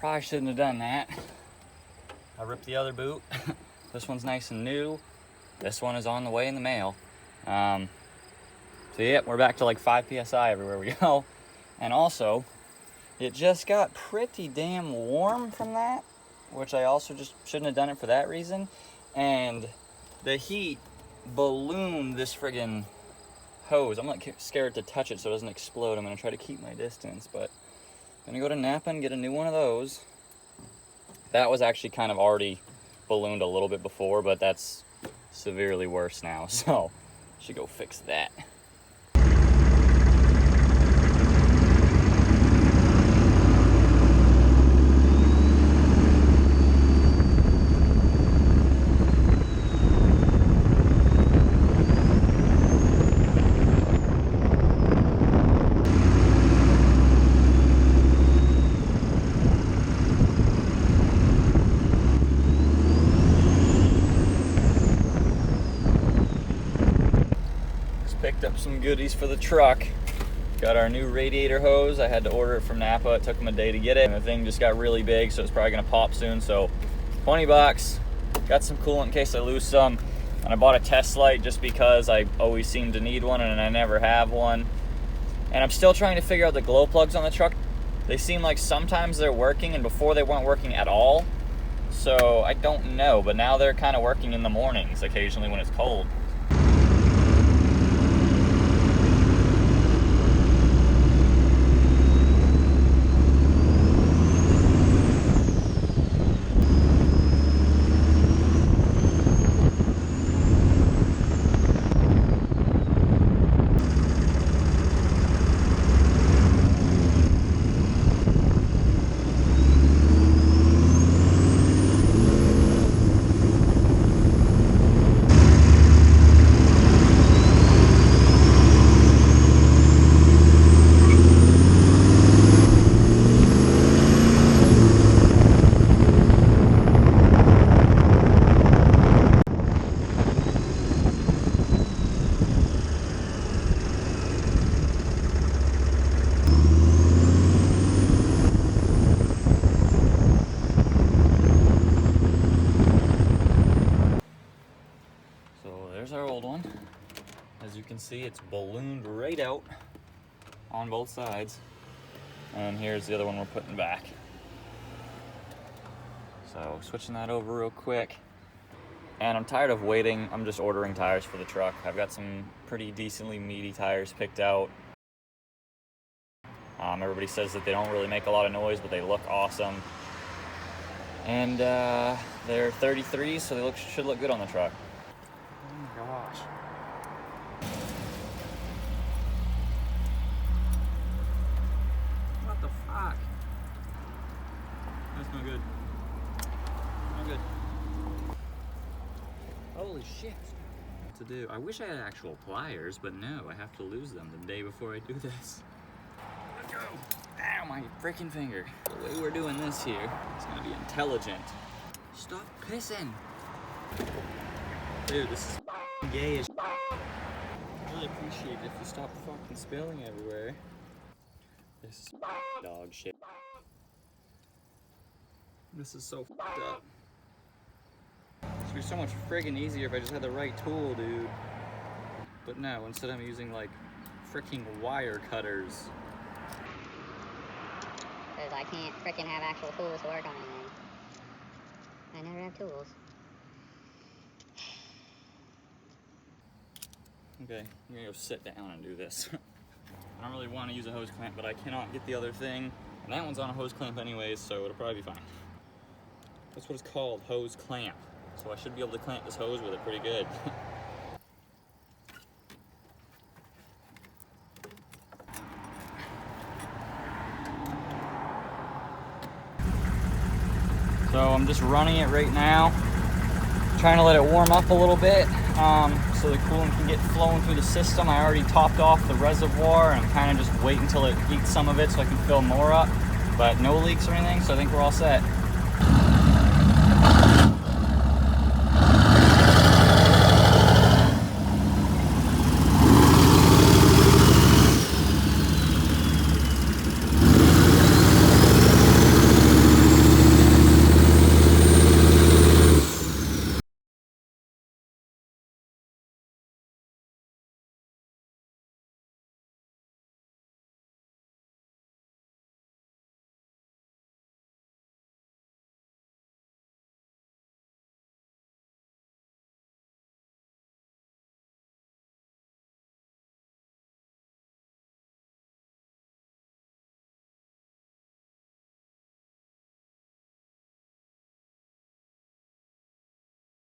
Probably shouldn't have done that. I ripped the other boot. This one's nice and new. This one is on the way in the mail. So yeah, we're back to like 5 PSI everywhere we go. And also, it just got pretty damn warm from that, which I also just shouldn't have done it for that reason. And the heat ballooned this friggin' hose. I'm like scared to touch it so it doesn't explode. I'm gonna try to keep my distance, but I'm gonna go to Napa and get a new one of those. That was actually kind of already ballooned a little bit before, but that's severely worse now, so should go fix that. Picked up some goodies for the truck. Got our new radiator hose. I had to order it from Napa. It took them a day to get it, and the thing just got really big, so it's probably gonna pop soon. So 20 bucks. Got some coolant in case I lose some. And I bought a test light just because I always seem to need one and I never have one. And I'm still trying to figure out the glow plugs on the truck. They seem like sometimes they're working, and before they weren't working at all. So I don't know, but now they're kind of working in the mornings occasionally when it's cold. Our old one. As you can see, it's ballooned right out on both sides. And here's the other one we're putting back. So switching that over real quick. And I'm tired of waiting. I'm just ordering tires for the truck. I've got some pretty decently meaty tires picked out. Everybody says that they don't really make a lot of noise, but they look awesome. And they're 33s, so they should look good on the truck. Oh my gosh. What the fuck? That's not good. Not good. Holy shit. What to do? I wish I had actual pliers, but no, I have to lose them the day before I do this. Let's go. Ow, my freaking finger. The way we're doing this here is gonna be intelligent. Stop pissing. Dude, this is gay as I really appreciate it if you stop fucking spilling everywhere. This is dog shit. This is so fucked up. This would be so much friggin' easier if I just had the right tool, dude. But no, instead I'm using like freaking wire cutters. Because I can't freaking have actual tools to work on anything. I never have tools. Okay, I'm gonna go sit down and do this. I don't really want to use a hose clamp, but I cannot get the other thing. And that one's on a hose clamp anyways, so it'll probably be fine. That's what it's called, hose clamp. So I should be able to clamp this hose with it pretty good. So I'm just running it right now, trying to let it warm up a little bit so the coolant can get flowing through the system. I already topped off the reservoir and I'm kind of just waiting until it eats some of it so I can fill more up, but no leaks or anything, so I think we're all set.